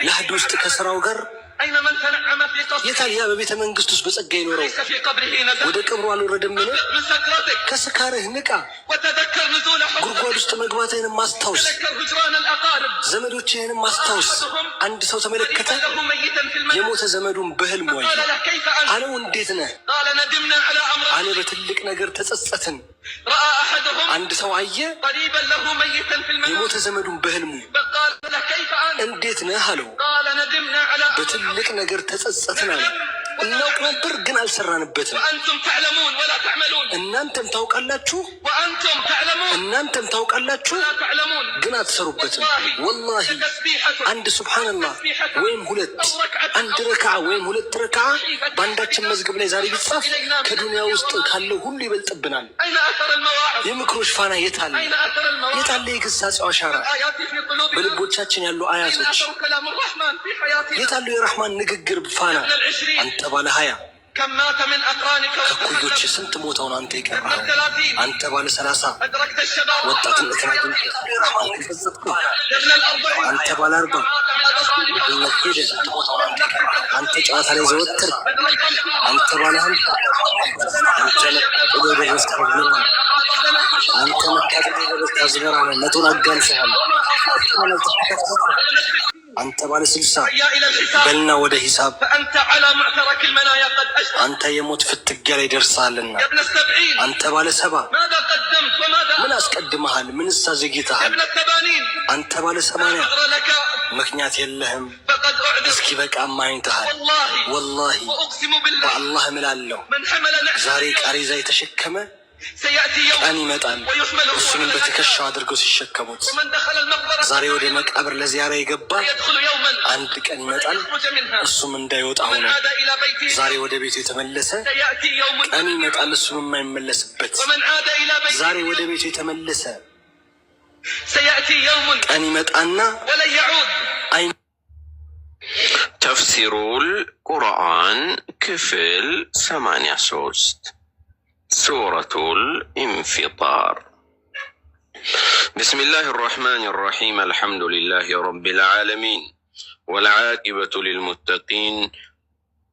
ለህድ ውስጥ ከስራው ጋር የታያ በቤተ መንግስት ውስጥ በጸጋ ይኖረው ወደ ቀብሩ አልወረደምን? ከስካርህ ንቃ። ጉድጓድ ውስጥ መግባትህንም ማስታውስ፣ ዘመዶችህንም ማስታውስ። አንድ ሰው ተመለከተ፣ የሞተ ዘመዱን በህልም ዋየ። አለው እንዴት ነህ አለ፣ በትልቅ ነገር ተጸጸትን። አንድ ሰው አየ፣ የሞተ ዘመዱን በህልሙ። እንዴት ነህ አለው፣ በትልቅ ነገር ተጸጸትን አለ። እናውቅ ነበር ግን አልሰራንበትም። እናንተም ታውቃላችሁ ግን አትሰሩበትም። ወላሂ አንድ ሱብሃንአላህ ወይም ሁለት፣ አንድ ረክዓ ወይም ሁለት ረክዓ በአንዳችን መዝገብ ላይ ዛሬ ቢጻፍ ከዱንያ ውስጥ ካለው ሁሉ ይበልጥብናል። የምክሮች ፋና የታለ? የግሳጼው አሻራ? በልቦቻችን ያሉ አያቶች የታሉ? የረህማን ንግግር ፋና? አንተ ባለ 20 ከኩዮች ስንት ሞተውን አንተ ይቀርሃል? አንተ ባለ 30 ወጣትነትን አግኝተህ አንተ ባለ 40 ሄደ ስንት ሞተውን አንተ ይቀርሃል? አንተ ጨዋታ ላይ ዘወትር አንተ ባለ 50 አንተ ለቃጥሎ የደረስክ አዝመራ አንተ መቃጥሎ የደረስክ አዝመራ ነው። መቶን አጋንሰሃል። አንተ ባለ 60 በልና ወደ ሂሳብ አንተ የሞት ፍትጊያ ላይ ደርሰሃልና። አንተ ባለ 70 ምን አስቀድመሃል? ምንስ አዘግይተሃል? አንተ ባለ 80 ምክንያት የለህም። እስኪ በቃ ማይንተሃል። ወላሂ በአላህ እምላለሁ ዛሬ ቃሬዛ የተሸከመ ቀን ይመጣል። እሱንም በትከሻው አድርገው ሲሸከሙት ዛሬ ወደ መቃብር ለዚያራ የገባ አንድ ቀን ይመጣል። እሱም እንዳይወጣ ሆኖ ዛሬ ወደ ቤቱ የተመለሰ ቀን ይመጣል። እሱም የማይመለስበት ዛሬ ወደ ቤቱ የተመለሰ ቀን ይመጣና ተፍሲሩል ቁርአን ክፍል 83 سورة الانفطار. بسم الله الرحمن الرحيم. الحمد لله رب العالمين والعاقبة للمتقين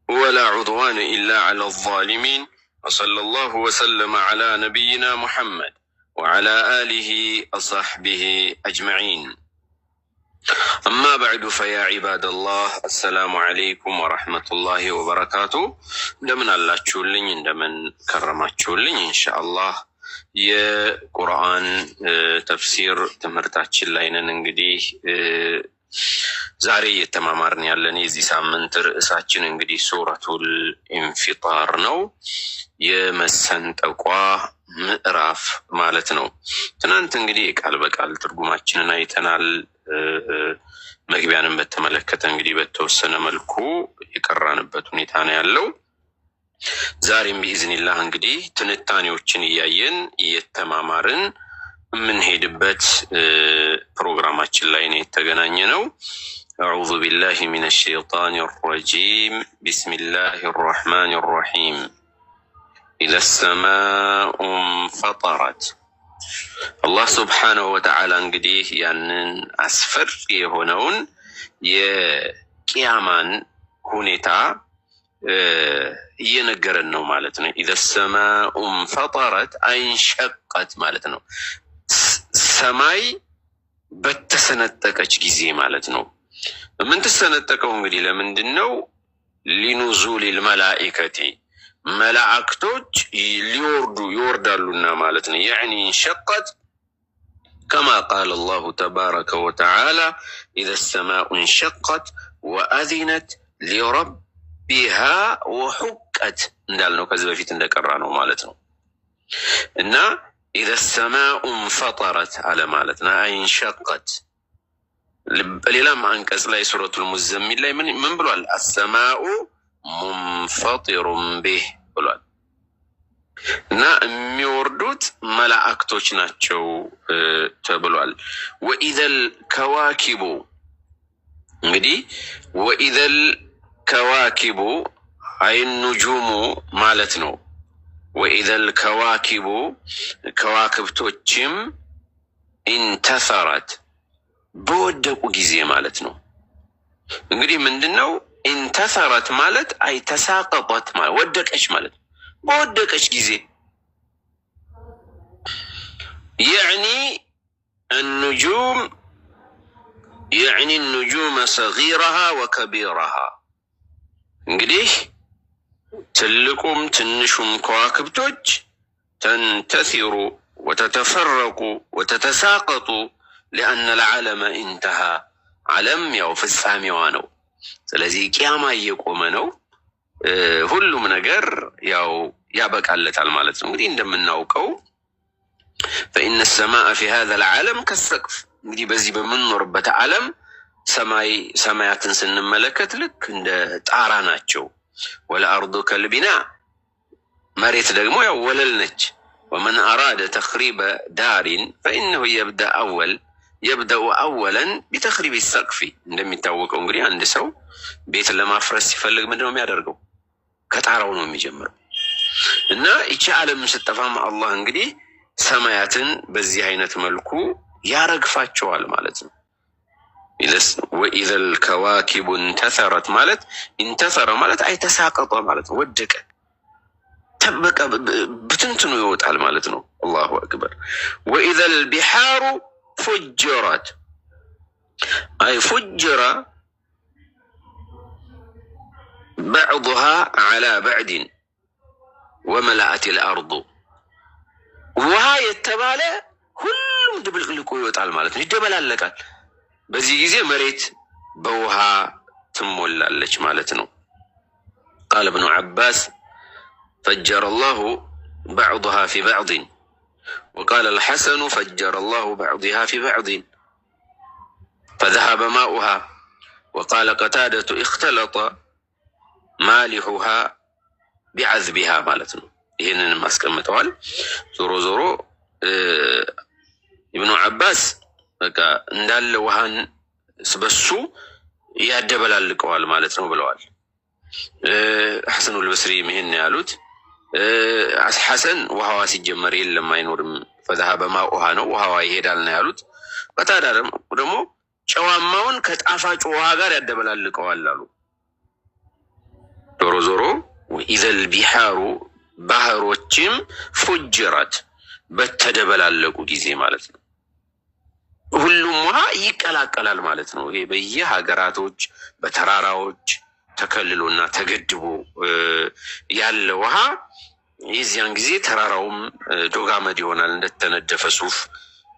ولا عدوان إلا على الظالمين، وصلى الله وسلم على نبينا محمد وعلى آله وصحبه أجمعين. أما بعد فيا عباد الله السلام عليكم ورحمة الله وبركاته. እንደምን አላችሁልኝ? እንደምን ከረማችሁልኝ? ኢንሻአላህ የቁርአን ተፍሲር ትምህርታችን ላይ ነን። እንግዲህ ዛሬ እየተማማርን ያለን የዚህ ሳምንት ርዕሳችን እንግዲህ ሱረቱል ኢንፊጣር ነው። የመሰንጠቋ ምዕራፍ ማለት ነው። ትናንት እንግዲህ ቃል በቃል ትርጉማችንን አይተናል። መግቢያንን በተመለከተ እንግዲህ በተወሰነ መልኩ የቀራንበት ሁኔታ ነው ያለው። ዛሬም ቢኢዝኒላህ እንግዲህ ትንታኔዎችን እያየን እየተማማርን የምንሄድበት ፕሮግራማችን ላይ ነው የተገናኘ ነው። አዑዙ ቢላሂ ሚነ ሸይጣን ረጂም ቢስሚላሂ ራህማን ራሒም ኢዘ ሰማኡ እንፈጠረት። አላህ ስብሓነሁ ወተዓላ እንግዲህ ያንን አስፈሪ የሆነውን የቅያማን ሁኔታ እየነገረን ነው ማለት ነው። ኢዘ ሰማኡ እንፈጠረት አይንሸቀት ማለት ነው። ሰማይ በተሰነጠቀች ጊዜ ማለት ነው። የምትሰነጠቀው እንግዲህ ለምንድን ነው? ሊኑዙሊል መላኢከቲ መላእክቶች ይወርዳሉና ማለት ነው። ያዕኒ እንሸቀት ከማ ቃለ አላሁ ተባረከ ወተዓላ ኢዘ ሰማኡ እንሸቀት ወአዚነት ሊረቢሃ ወሑቀት እንዳልነው ከዚህ በፊት እንደቀራ ነው ማለት ነው። እና ኢዘ ሰማኡ እንፈጠረት አለ ማለት ነው። አይንሸቀት በሌላም አንቀጽ ላይ ሱረቱል ሙዘሚል ላይ ምን ብሏል? አሰማኡ ሙንፈጢሩን ቢህ ብሏል። እና የሚወርዱት መላእክቶች ናቸው ተብሏል። ወኢዘል ከዋኪቡ እንግዲህ ወኢዘል ከዋኪቡ አይን ኑጁሙ ማለት ነው። ወኢዘል ከዋኪቡ ከዋክብቶችም ኢንተሰረት በወደቁ ጊዜ ማለት ነው። እንግዲህ ምንድነው ኢንተሰረት ማለት አይ ተሳቀጠት ማለት ወደቀች ማለት በወደቀች ጊዜ يعني النجوم صغيرها وكبيرها እንግዲህ ትልቁም ትንሹም ከዋክብቶች تنتثر وتتفرق وتتساقط لأن العالم انتهى ዓለም ያው ፍጻሜዋ ነው። ስለዚህ ቂያማ እየቆመ ነው። ሁሉም ነገር ያው ያበቃለታል ማለት ነው። እንግዲህ እንደምናውቀው فإن السماء في هذا العالم كالسقف እንግዲህ በዚህ በምንኖርበት ዓለም ሰማያትን ስንመለከት ልክ እንደ ጣራ ናቸው። والأرض كالبناء መሬት ደግሞ ያው ወለል ነች። ومن أراد تخريب دار فإنه يبدأ أولا بتخريب السقف እንደሚታወቀው እንግዲህ አንድ ሰው ቤት ለማፍረስ ሲፈልግ ምንድነው የሚያደርገው? ከጣራው ነው የሚጀምረው። እና እቺ ዓለም ስትጠፋም አላህ እንግዲህ ሰማያትን በዚህ አይነት መልኩ ያረግፋቸዋል ማለት ነው። وإذا الكواكب انتثرت ማለት انتثر ማለት አይ ተሳቀጠ ማለት ነው። ወደቀ ተበቀ በትንትኑ ይወጣል ማለት ነው። አላሁ አክበር። وإذا البحار فجرت أي فجر بعضها على بعد وملأت الأرض ውሃ የተባለ ሁሉም ድብልቅልቁ ይወጣል ማለት ነው። ይደበላለቃል። በዚህ ጊዜ መሬት በውሃ ትሞላለች ማለት ነው። قال ابن عباس فجر الله بعضها في بعض وقال الحسن فجر الله بعضها في بعض فذهب ماؤها وقال قتادة اختلط مالحها بعذبها ማለት ነው። ይሄንን ማስቀምጠዋል። ዞሮ ዞሮ ኢብኑ አባስ በቃ እንዳለ ውሃን ስበሱ ያደበላልቀዋል ማለት ነው ብለዋል። ሐሰኑል በስሪ ይሄን ያሉት ሐሰን ውሃዋ ሲጀመር የለም አይኖርም فذهب ماؤها ነው ውሃዋ ይሄዳል ነው ያሉት። በታዳ ደግሞ ጨዋማውን ከጣፋጭ ውሃ ጋር ያደበላልቀዋል አሉ። ዞሮ ዞሮ وإذا البحار ባህሮችም ፉጅራት በተደበላለቁ ጊዜ ማለት ነው። ሁሉም ውሃ ይቀላቀላል ማለት ነው። ይሄ በየሀገራቶች በተራራዎች ተከልሎና ተገድቦ ያለ ውሃ የዚያን ጊዜ ተራራውም ዶጋመድ ይሆናል እንደተነደፈ ሱፍ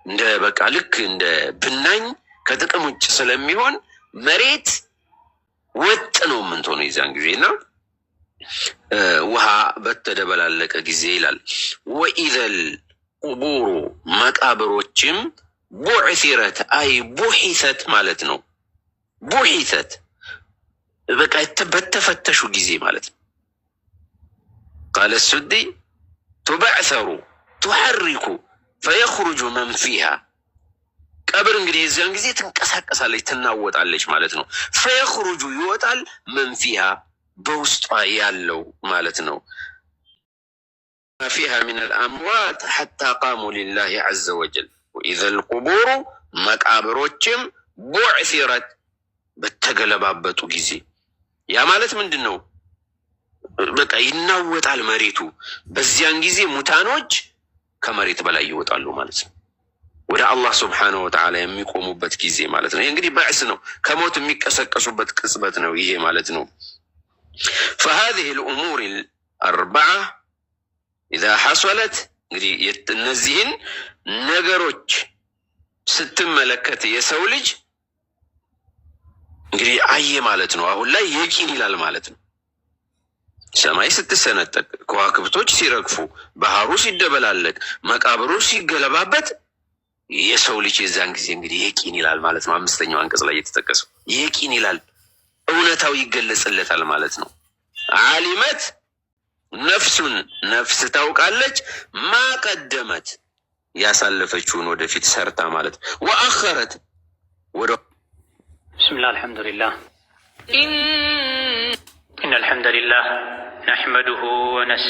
እንደ በቃ ልክ እንደ ብናኝ ከጥቅም ውጭ ስለሚሆን መሬት ወጥ ነው የምትሆነው የዚያን ጊዜና ውሃ በተደበላለቀ ጊዜ ይላል። ወኢዘል ቁቡሩ መቃብሮችም ቡዕሲረት አይ ቡሒሰት ማለት ነው። ቡሒሰት በቃ በተፈተሹ ጊዜ ማለት ነው። ቃለ ሱዲ ቱበዕሰሩ ቱሐሪኩ ፈየኽሩጁ መን ፊሃ ቀብር እንግዲህ የዚያን ጊዜ ትንቀሳቀሳለች ትናወጣለች ማለት ነው። ፈየኽሩጁ ይወጣል መን ፊሃ በውስጧ ያለው ማለት ነው። فيها من الأموات حتى قاموا لله عز وجل وإذا القبور መቃብሮችም ቡዕሲረት በተገለባበጡ ጊዜ ያ ማለት ምንድነው? በቃ ይናወጣል መሬቱ። በዚያን ጊዜ ሙታኖች ከመሬት በላይ ይወጣሉ ማለት ነው። ወደ አላህ Subhanahu Wa Ta'ala የሚቆሙበት ጊዜ ማለት ነው። እንግዲህ በዕስ ነው፣ ከሞት የሚቀሰቀሱበት ቅጽበት ነው ይሄ ማለት ነው። فهذه الأمور الأربعة إذا حصلت እንግዲህ እነዚህን ነገሮች ስትመለከት የሰው ልጅ እንግዲህ አየ ማለት ነው። አሁን ላይ የቂን ይላል ማለት ነው። ሰማይ ስትሰነጠቅ፣ ከዋክብቶች ሲረግፉ፣ ባህሩ ሲደበላለቅ፣ መቃብሩ ሲገለባበት የሰው ልጅ የዛን ጊዜ እንግዲህ የቂን ይላል ማለት ነው። አምስተኛው አንቀጽ ላይ የተጠቀሰው የቂን ይላል፣ እውነታው ይገለጽለታል ማለት ነው። ዓሊመት ነፍሱን ነፍስ ታውቃለች፣ ማቀደመት ያሳለፈችውን ወደፊት ሰርታ ማለት ወአኸረት ወደ ብስሚላህ አልሐምዱሊላህ ኢነል ሐምደሊላህ ነሕመዱሁ ወነስ